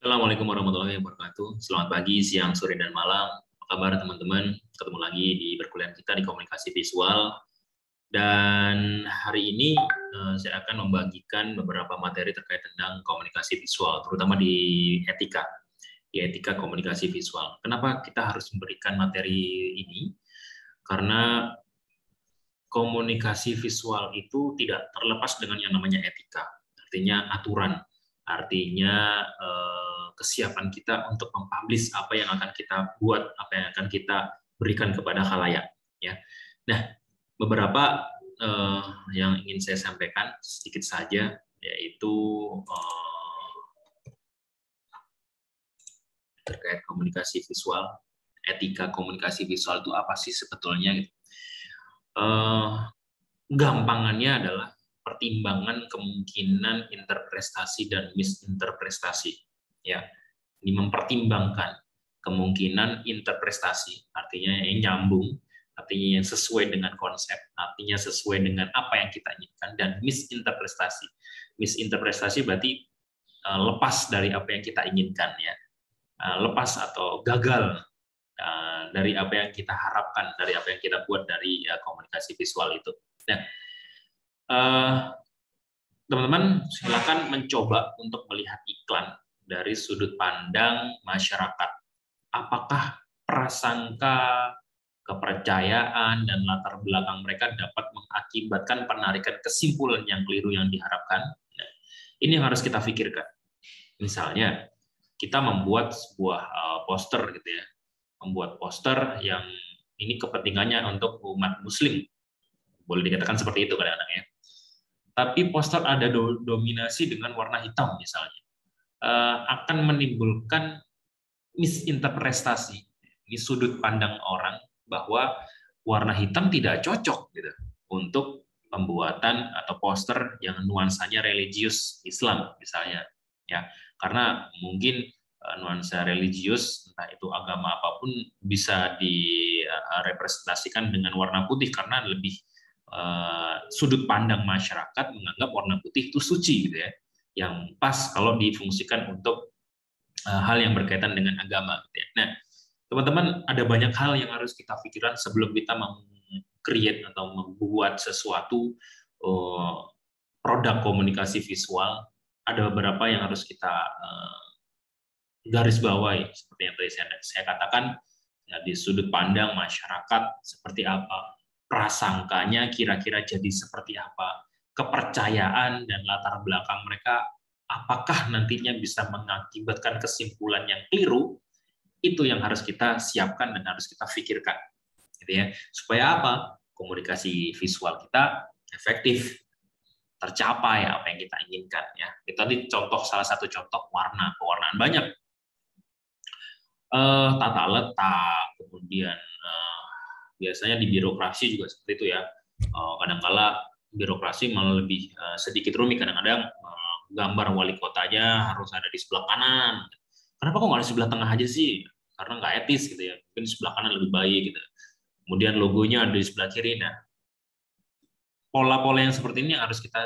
Assalamualaikum warahmatullahi wabarakatuh. Selamat pagi, siang, sore, dan malam. Apa kabar teman-teman? Ketemu lagi di perkuliahan kita di komunikasi visual. Dan hari ini saya akan membagikan beberapa materi terkait tentang komunikasi visual, terutama di etika komunikasi visual. Kenapa kita harus memberikan materi ini? Karena komunikasi visual itu tidak terlepas dengan yang namanya etika, artinya aturan, artinya kesiapan kita untuk mempublish apa yang akan kita buat, apa yang akan kita berikan kepada khalayak. Ya. Nah, beberapa yang ingin saya sampaikan sedikit saja, yaitu terkait komunikasi visual, etika komunikasi visual itu apa sih sebetulnya? Gitu. Gampangannya adalah pertimbangan kemungkinan interpretasi dan misinterpretasi. Ya, ini mempertimbangkan kemungkinan interpretasi, artinya yang nyambung, artinya yang sesuai dengan konsep, artinya sesuai dengan apa yang kita inginkan, dan misinterpretasi. Misinterpretasi berarti lepas dari apa yang kita inginkan, ya, lepas atau gagal dari apa yang kita harapkan, dari apa yang kita buat dari komunikasi visual itu. Nah, teman-teman silakan mencoba untuk melihat iklan dari sudut pandang masyarakat. Apakah prasangka, kepercayaan, dan latar belakang mereka dapat mengakibatkan penarikan kesimpulan yang keliru yang diharapkan? Nah, ini yang harus kita pikirkan. Misalnya, kita membuat sebuah poster gitu ya, membuat poster yang ini kepentingannya untuk umat muslim, boleh dikatakan seperti itu kadang-kadang ya. Tapi poster ada dominasi dengan warna hitam misalnya, akan menimbulkan misinterpretasi. Ini sudut pandang orang bahwa warna hitam tidak cocok gitu untuk pembuatan atau poster yang nuansanya religius Islam misalnya, ya, karena mungkin nuansa religius entah itu agama apapun bisa direpresentasikan dengan warna putih karena lebih sudut pandang masyarakat menganggap warna putih itu suci gitu ya, yang pas kalau difungsikan untuk hal yang berkaitan dengan agama gitu ya. Nah, teman-teman, ada banyak hal yang harus kita pikirkan sebelum kita meng-create atau membuat sesuatu produk komunikasi visual. Ada beberapa yang harus kita garis bawahi, seperti yang tadi saya katakan, ya, di sudut pandang masyarakat seperti apa, prasangkanya kira-kira jadi seperti apa, kepercayaan dan latar belakang mereka apakah nantinya bisa mengakibatkan kesimpulan yang keliru, itu yang harus kita siapkan dan harus kita pikirkan, gitu ya, supaya apa, komunikasi visual kita efektif, tercapai apa yang kita inginkan, ya. Kita tadi salah satu contoh pewarnaan banyak, tata letak, kemudian biasanya di birokrasi juga seperti itu ya. Kadang-kala birokrasi malah lebih sedikit rumit. Kadang-kadang gambar wali kotanya harus ada di sebelah kanan. Kenapa kok nggak di sebelah tengah aja sih? Karena nggak etis gitu ya. Mungkin di sebelah kanan lebih baik gitu. Kemudian logonya ada di sebelah kiri. Nah, pola-pola yang seperti ini harus kita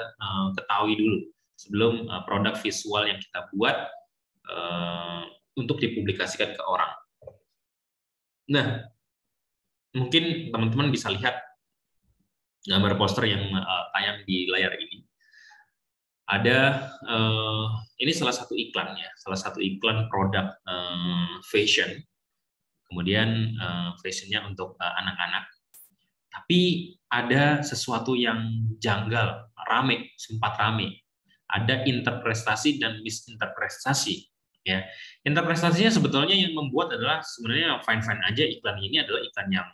ketahui dulu sebelum produk visual yang kita buat untuk dipublikasikan ke orang. Nah, mungkin teman-teman bisa lihat gambar poster yang tayang di layar ini. Ada ini salah satu iklan ya, salah satu iklan produk fashion. Kemudian fashionnya untuk anak-anak. Tapi ada sesuatu yang janggal, sempat rame. Ada interpretasi dan misinterpretasi. Ya, interpretasinya sebetulnya yang membuat adalah sebenarnya fine-fine aja, iklan ini adalah iklan yang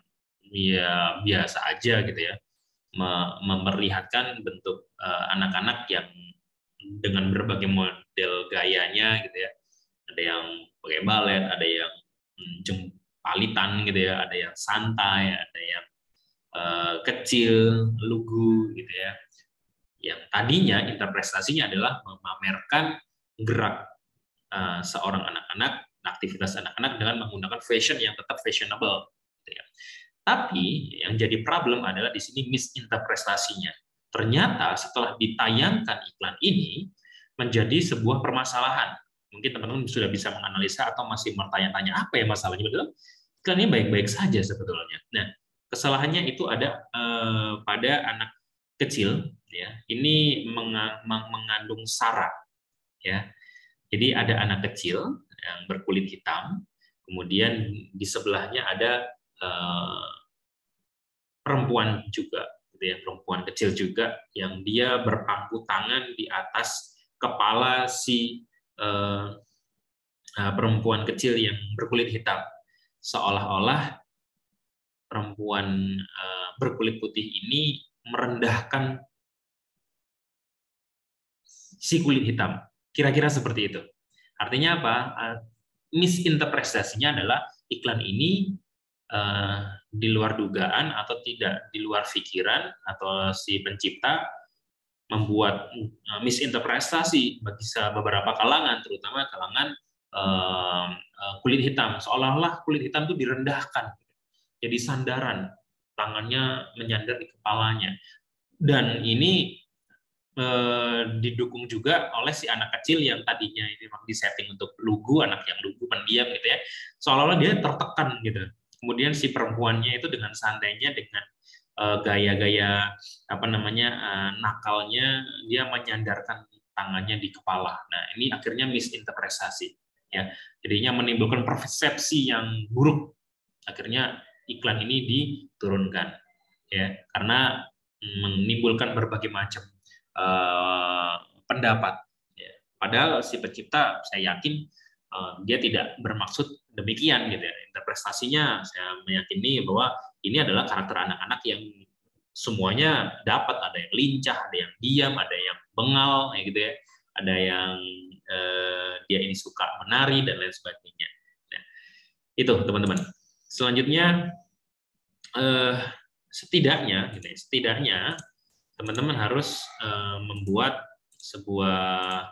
ya biasa aja gitu ya, memperlihatkan bentuk anak-anak yang dengan berbagai model gayanya gitu ya, ada yang pakai balet, ada yang jempalitan gitu ya, ada yang santai, ada yang kecil, lugu gitu ya, yang tadinya interpretasinya adalah memamerkan gerak seorang anak-anak, aktivitas anak-anak dengan menggunakan fashion yang tetap fashionable. Gitu ya. Tapi yang jadi problem adalah di sini misinterpretasinya. Ternyata setelah ditayangkan iklan ini menjadi sebuah permasalahan. Mungkin teman-teman sudah bisa menganalisa atau masih bertanya-tanya apa ya masalahnya. Betul? Iklan ini baik-baik saja sebetulnya. Nah, kesalahannya itu ada pada anak kecil, ya. Ini mengandung sara, ya. Jadi ada anak kecil yang berkulit hitam, kemudian di sebelahnya ada perempuan juga, gitu ya, perempuan kecil juga yang dia berpangku tangan di atas kepala si perempuan kecil yang berkulit hitam, seolah-olah perempuan berkulit putih ini merendahkan si kulit hitam. Kira-kira seperti itu. Artinya apa? Misinterpretasinya adalah iklan ini di luar dugaan atau tidak di luar pikiran atau si pencipta membuat misinterpretasi bagi beberapa kalangan, terutama kalangan kulit hitam, seolah-olah kulit hitam itu direndahkan, jadi sandaran, tangannya menyandar di kepalanya, dan ini didukung juga oleh si anak kecil yang tadinya ini memang disetting untuk lugu, anak yang lugu pendiam gitu ya, seolah-olah dia tertekan gitu. Kemudian si perempuannya itu dengan santainya, dengan gaya-gaya apa namanya nakalnya, dia menyandarkan tangannya di kepala. Nah, ini akhirnya misinterpretasi, ya. Jadinya menimbulkan persepsi yang buruk. Akhirnya iklan ini diturunkan, ya, karena menimbulkan berbagai macam pendapat. Ya. Padahal si pencipta, saya yakin dia tidak bermaksud demikian gitu ya. Interpretasinya saya meyakini bahwa ini adalah karakter anak-anak yang semuanya dapat, ada yang lincah, ada yang diam, ada yang bengal, ya gitu ya, ada yang dia ini suka menari dan lain sebagainya. Nah, itu teman-teman. Selanjutnya setidaknya, gitu ya, setidaknya teman-teman harus membuat sebuah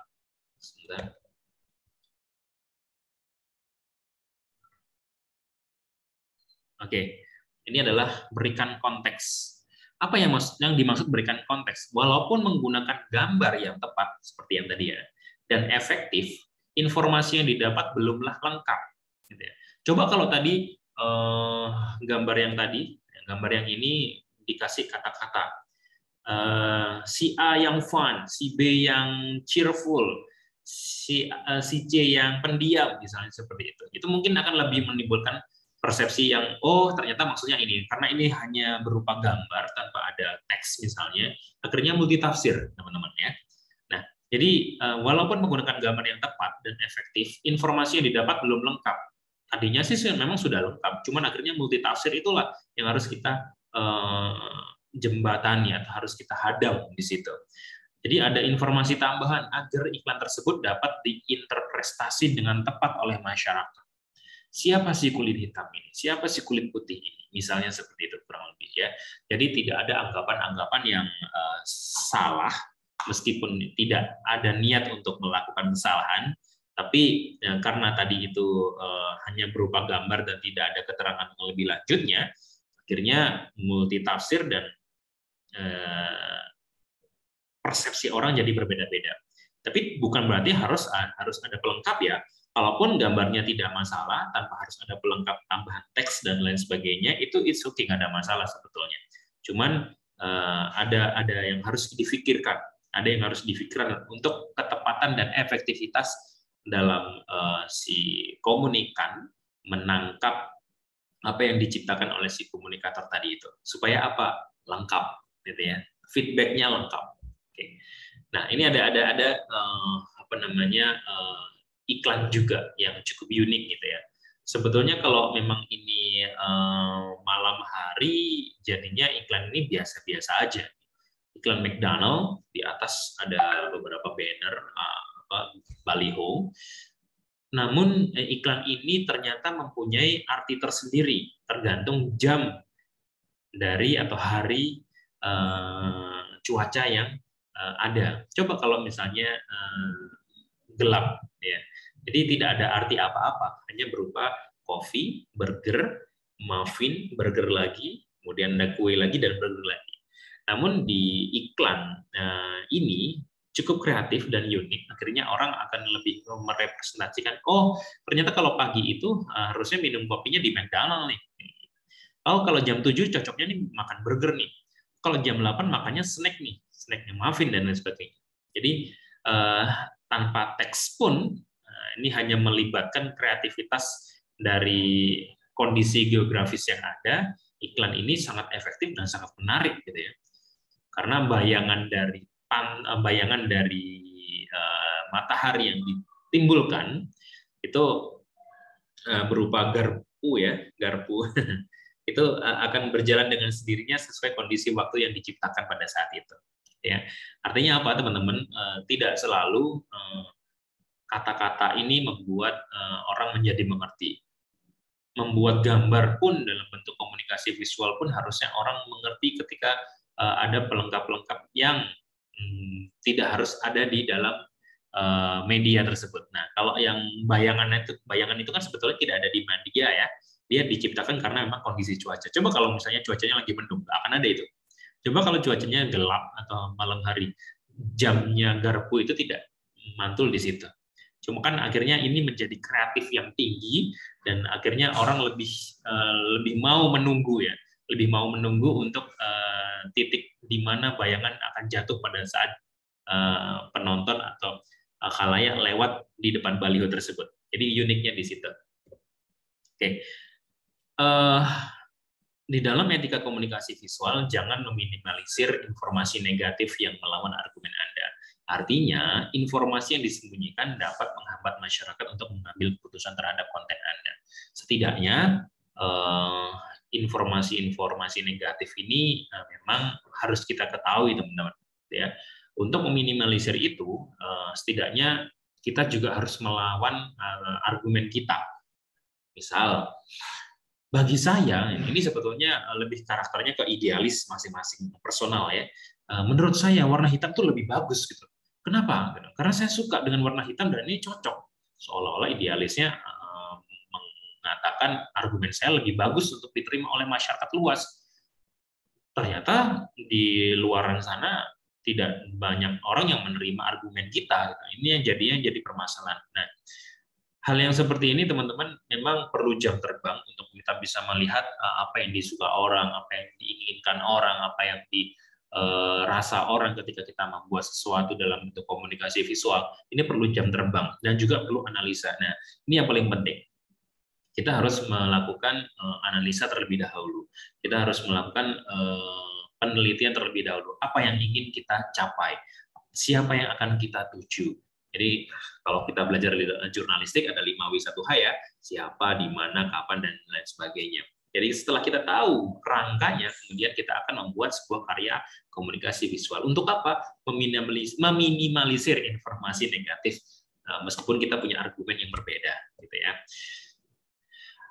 Oke, ini adalah berikan konteks. Apa yang dimaksud berikan konteks? Walaupun menggunakan gambar yang tepat seperti yang tadi ya, dan efektif, informasi yang didapat belumlah lengkap. Gitu ya. Coba kalau tadi gambar yang ini dikasih kata-kata. Si A yang fun, si B yang cheerful, si C yang pendiam, misalnya seperti itu. Itu mungkin akan lebih menimbulkan persepsi yang ternyata maksudnya ini, karena ini hanya berupa gambar tanpa ada teks misalnya, akhirnya multitafsir teman-teman ya. Nah, jadi walaupun menggunakan gambar yang tepat dan efektif, informasi yang didapat belum lengkap. Tadinya sih memang sudah lengkap, cuman akhirnya multitafsir itulah yang harus kita jembatani atau harus kita hadam di situ. Jadi ada informasi tambahan agar iklan tersebut dapat diinterpretasi dengan tepat oleh masyarakat. Siapa sih kulit hitam ini? Siapa sih kulit putih ini? Misalnya seperti itu kurang lebih ya. Jadi tidak ada anggapan-anggapan yang salah, meskipun tidak ada niat untuk melakukan kesalahan, tapi karena tadi itu hanya berupa gambar dan tidak ada keterangan yang lebih lanjutnya, akhirnya multitafsir dan persepsi orang jadi berbeda-beda. Tapi bukan berarti harus ada pelengkap ya. Kalaupun gambarnya tidak masalah, tanpa harus ada pelengkap tambahan teks dan lain sebagainya, itu it's okay, nggak ada masalah sebetulnya. Cuman ada yang harus difikirkan, untuk ketepatan dan efektivitas dalam si komunikan menangkap apa yang diciptakan oleh si komunikator tadi itu, supaya apa? Lengkap, gitu ya. Feedbacknya lengkap. Oke. Nah, ini ada apa namanya iklan juga yang cukup unik gitu ya. Sebetulnya kalau memang ini malam hari, jadinya iklan ini biasa-biasa aja. Iklan McDonald, di atas ada beberapa banner baliho. Namun iklan ini ternyata mempunyai arti tersendiri, tergantung jam dari atau hari cuaca yang ada. Coba kalau misalnya gelap, ya. Jadi tidak ada arti apa-apa, hanya berupa coffee, burger, muffin, burger lagi, kemudian ada kue lagi dan burger lagi. Namun di iklan ini cukup kreatif dan unik, akhirnya orang akan lebih merepresentasikan, oh ternyata kalau pagi itu harusnya minum kopinya di McDonald nih. Oh kalau jam 7 cocoknya nih makan burger nih. Kalau jam 8 makannya snacknya muffin dan lain sebagainya. Jadi eh, tanpa teks pun ini hanya melibatkan kreativitas dari kondisi geografis yang ada, iklan ini sangat efektif dan sangat menarik gitu ya. Karena bayangan dari matahari yang ditimbulkan itu berupa garpu itu akan berjalan dengan sendirinya sesuai kondisi waktu yang diciptakan pada saat itu. Ya, artinya apa teman-teman? Tidak selalu kata-kata ini membuat orang menjadi mengerti. Membuat gambar pun dalam bentuk komunikasi visual pun harusnya orang mengerti ketika ada pelengkap-pelengkap yang tidak harus ada di dalam media tersebut. Nah, kalau yang bayangan itu kan sebetulnya tidak ada di media ya. Dia diciptakan karena memang kondisi cuaca. Coba kalau misalnya cuacanya lagi mendung, nggak akan ada itu. Coba kalau cuacanya gelap atau malam hari, jamnya garpu itu tidak mantul di situ. Cuma kan akhirnya ini menjadi kreatif yang tinggi dan akhirnya orang lebih mau menunggu ya, lebih mau menunggu untuk titik di mana bayangan akan jatuh pada saat penonton atau khalayak lewat di depan baliho tersebut. Jadi uniknya di situ. Oke. Di dalam etika komunikasi visual, jangan meminimalisir informasi negatif yang melawan argumen Anda. Artinya, informasi yang disembunyikan dapat menghambat masyarakat untuk mengambil keputusan terhadap konten Anda. Setidaknya, informasi-informasi negatif ini memang harus kita ketahui, teman-teman. Ya. Untuk meminimalisir itu, setidaknya kita juga harus melawan argumen kita. Misal, bagi saya ini sebetulnya lebih karakternya ke idealis masing-masing personal ya. Menurut saya warna hitam tuh lebih bagus gitu. Kenapa? Karena saya suka dengan warna hitam dan ini cocok. Seolah-olah idealisnya mengatakan argumen saya lebih bagus untuk diterima oleh masyarakat luas. Ternyata di luaran sana tidak banyak orang yang menerima argumen kita. Ini yang jadinya jadi permasalahan. Nah, hal yang seperti ini teman-teman memang perlu jam terbang untuk kita bisa melihat apa yang disuka orang, apa yang diinginkan orang, apa yang dirasa orang ketika kita membuat sesuatu dalam bentuk komunikasi visual. Ini perlu jam terbang dan juga perlu analisa. Nah, ini yang paling penting. Kita harus melakukan analisa terlebih dahulu. Kita harus melakukan penelitian terlebih dahulu. Apa yang ingin kita capai? Siapa yang akan kita tuju? Jadi kalau kita belajar jurnalistik ada 5W1H ya, siapa, di mana, kapan, dan lain sebagainya. Jadi setelah kita tahu kerangkanya, kemudian kita akan membuat sebuah karya komunikasi visual. Untuk apa? Meminimalisir informasi negatif, meskipun kita punya argumen yang berbeda, gitu ya.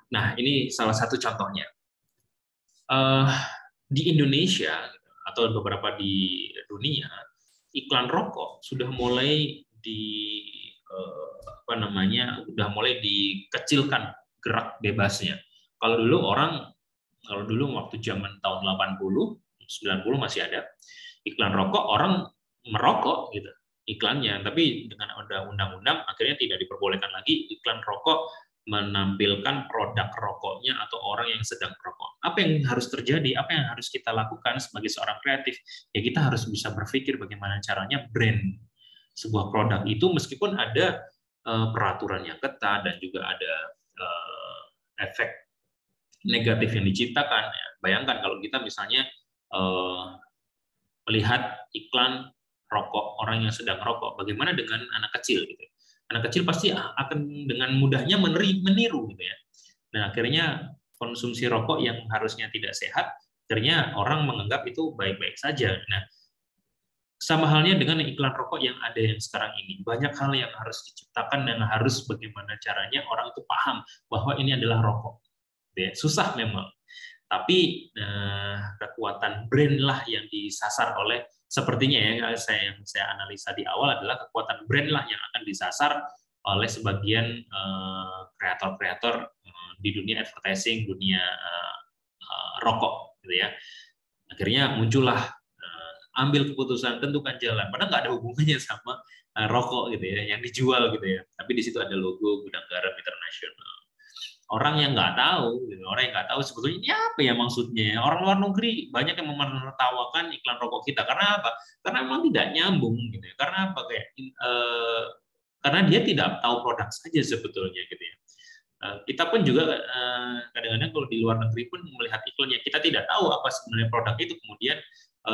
Nah, ini salah satu contohnya. Di Indonesia atau beberapa di dunia, iklan rokok sudah mulai udah mulai dikecilkan gerak bebasnya. Kalau dulu waktu zaman tahun 80, 90 masih ada iklan rokok, orang merokok gitu iklannya, tapi dengan ada undang-undang akhirnya tidak diperbolehkan lagi iklan rokok menampilkan produk rokoknya atau orang yang sedang merokok. Apa yang harus terjadi? Apa yang harus kita lakukan sebagai seorang kreatif? Ya kita harus bisa berpikir bagaimana caranya brand sebuah produk itu meskipun ada peraturan yang ketat dan juga ada efek negatif yang diciptakan. Ya, bayangkan kalau kita misalnya melihat iklan rokok orang yang sedang rokok, bagaimana dengan anak kecil gitu? Anak kecil pasti akan dengan mudahnya meniru gitu ya. Dan akhirnya konsumsi rokok yang harusnya tidak sehat, akhirnya orang menganggap itu baik-baik saja. Nah, sama halnya dengan iklan rokok yang ada yang sekarang ini. Banyak hal yang harus diciptakan dan harus bagaimana caranya orang itu paham bahwa ini adalah rokok. Susah memang. Tapi kekuatan brand lah yang disasar oleh, sepertinya ya yang saya analisa di awal adalah kekuatan brand lah yang akan disasar oleh sebagian kreator-kreator di dunia advertising, dunia rokok gitu ya. Akhirnya muncullah ambil keputusan, tentukan jalan. Padahal nggak ada hubungannya sama rokok gitu ya, yang dijual gitu ya. Tapi di situ ada logo Gudang Garam Internasional. Orang yang nggak tahu, gitu. Orang yang nggak tahu sebetulnya ini apa ya maksudnya. Orang luar negeri banyak yang menertawakan iklan rokok kita. Karena apa? Karena memang tidak nyambung gitu ya. Karena apa? Karena dia tidak tahu produk saja sebetulnya gitu ya. Kita pun juga kadang-kadang kalau di luar negeri pun melihat iklannya, kita tidak tahu apa sebenarnya produk itu, kemudian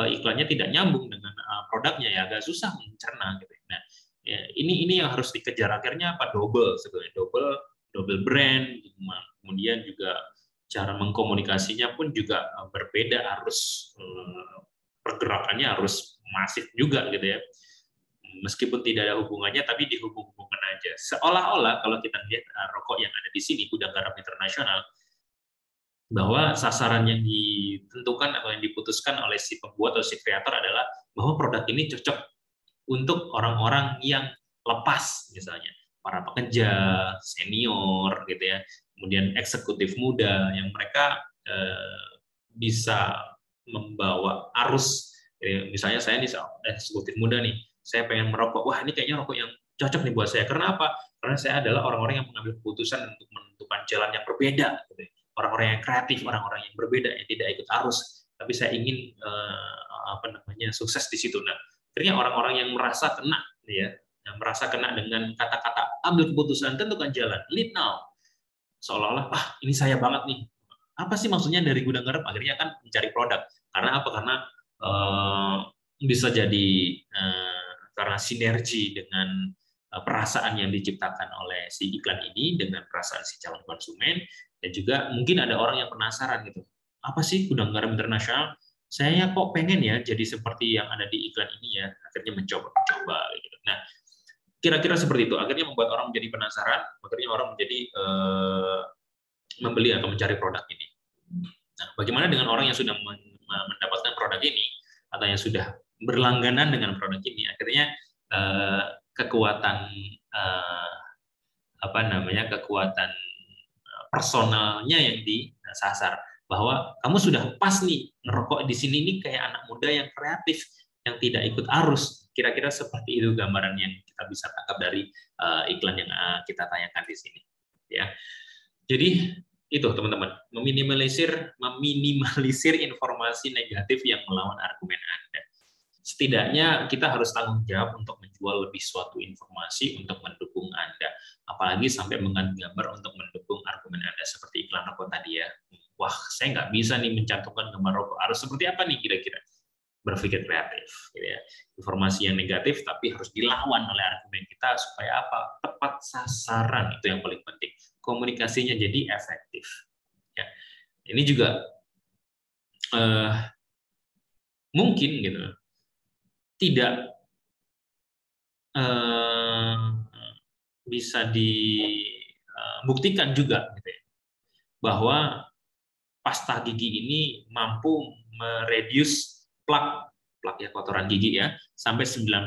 iklannya tidak nyambung dengan produknya, ya agak susah mencerna gitu. Nah, ya, ini yang harus dikejar. Akhirnya apa? Double sebetulnya, double brand, kemudian juga cara mengkomunikasinya pun juga berbeda, harus pergerakannya harus masif juga gitu ya. Meskipun tidak ada hubungannya, tapi dihubung-hubungkan aja. Seolah-olah kalau kita lihat rokok yang ada di sini, Gudang Garam Internasional, bahwa sasaran yang ditentukan atau yang diputuskan oleh si pembuat atau si kreator adalah bahwa produk ini cocok untuk orang-orang yang lepas, misalnya para pekerja, senior, gitu ya, kemudian eksekutif muda, yang mereka bisa membawa arus. Misalnya saya ini eksekutif muda nih, saya pengen merokok, wah ini kayaknya rokok yang cocok nih buat saya. Karena apa? Karena saya adalah orang-orang yang mengambil keputusan untuk menentukan jalan yang berbeda. Orang-orang yang kreatif, orang-orang yang berbeda, yang tidak ikut arus. Tapi saya ingin sukses di situ. Nah, akhirnya orang-orang yang merasa kena, ya, yang merasa kena dengan kata-kata ambil keputusan, tentukan jalan, lead now. Seolah-olah, ini saya banget nih. Apa sih maksudnya dari Gudang Garam? Akhirnya kan mencari produk. Karena apa? Karena bisa jadi karena sinergi dengan perasaan yang diciptakan oleh si iklan ini dengan perasaan si calon konsumen, dan juga mungkin ada orang yang penasaran gitu, apa sih Gudang Garam Internasional? Saya kok pengen ya jadi seperti yang ada di iklan ini ya, akhirnya mencoba gitu. Nah, kira-kira seperti itu, akhirnya membuat orang menjadi penasaran, akhirnya orang menjadi membeli atau mencari produk ini. Nah, bagaimana dengan orang yang sudah mendapatkan produk ini atau yang sudah berlangganan dengan produk ini? Akhirnya kekuatan kekuatan personalnya yang disasar, bahwa kamu sudah pas nih ngerokok di sini nih kayak anak muda yang kreatif, yang tidak ikut arus. Kira-kira seperti itu gambaran yang kita bisa tangkap dari iklan yang kita tayangkan di sini. Ya, jadi itu teman-teman, meminimalisir informasi negatif yang melawan argumen Anda. Setidaknya kita harus tanggung jawab untuk menjual lebih suatu informasi untuk mendukung Anda. Apalagi sampai mengandung gambar untuk mendukung argumen Anda, seperti iklan rokok tadi ya. Wah, saya nggak bisa nih mencantumkan gambar rokok. Harus seperti apa nih kira-kira? Berpikir kreatif. Gitu ya. Informasi yang negatif tapi harus dilawan oleh argumen kita supaya apa? Tepat sasaran, itu yang paling penting. Komunikasinya jadi efektif. Ya. Ini juga mungkin gitu tidak bisa dibuktikan juga gitu ya, bahwa pasta gigi ini mampu mereduce plak ya, kotoran gigi ya, sampai 98%.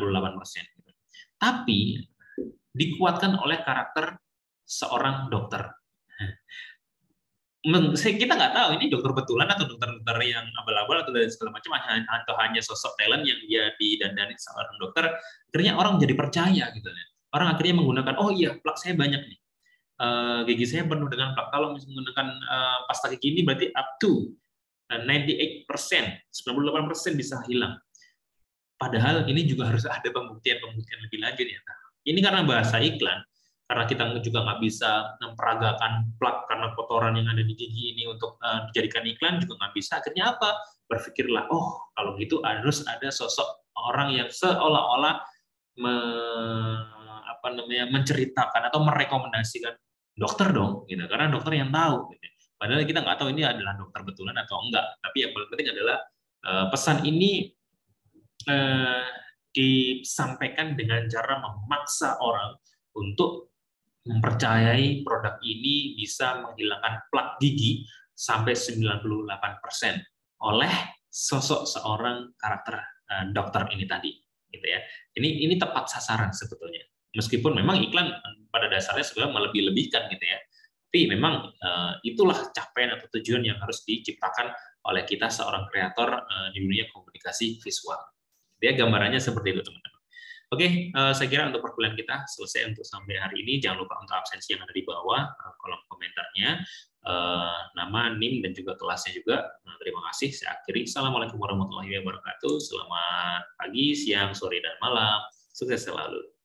Tapi dikuatkan oleh karakter seorang dokter. Kita nggak tahu ini dokter betulan atau dokter yang abal-abal atau dari segala macam, atau hanya sosok talent yang dia didandani seorang dokter. Akhirnya orang jadi percaya gitu ya. Orang akhirnya menggunakan, oh iya, plak saya banyak nih, gigi saya penuh dengan plak. Kalau menggunakan pasta gigi ini berarti up to 98%, 98% bisa hilang. Padahal ini juga harus ada pembuktian lebih lanjut ya. Nah, ini karena bahasa iklan, karena kita juga nggak bisa memperagakan plak karena kotoran yang ada di gigi ini untuk dijadikan iklan, juga nggak bisa. Akhirnya apa? Berpikirlah, oh kalau gitu harus ada sosok orang yang seolah-olah menceritakan atau merekomendasikan dokter dong, gitu. Karena dokter yang tahu. Gitu. Padahal kita nggak tahu ini adalah dokter betulan atau enggak. Tapi yang paling penting adalah pesan ini disampaikan dengan cara memaksa orang untuk mempercayai produk ini bisa menghilangkan plak gigi sampai 98% oleh sosok seorang karakter dokter ini tadi, gitu ya. Ini tepat sasaran sebetulnya. Meskipun memang iklan pada dasarnya sebenarnya melebih-lebihkan gitu ya. Tapi memang itulah capaian atau tujuan yang harus diciptakan oleh kita seorang kreator di dunia komunikasi visual. Dia gambarannya seperti itu, teman-teman. Oke, saya kira untuk perkuliahan kita selesai untuk sampai hari ini. Jangan lupa untuk absensi yang ada di bawah kolom komentarnya, nama, NIM, dan juga kelasnya juga. Terima kasih. Saya akhiri. Assalamualaikum warahmatullahi wabarakatuh. Selamat pagi, siang, sore, dan malam. Sukses selalu.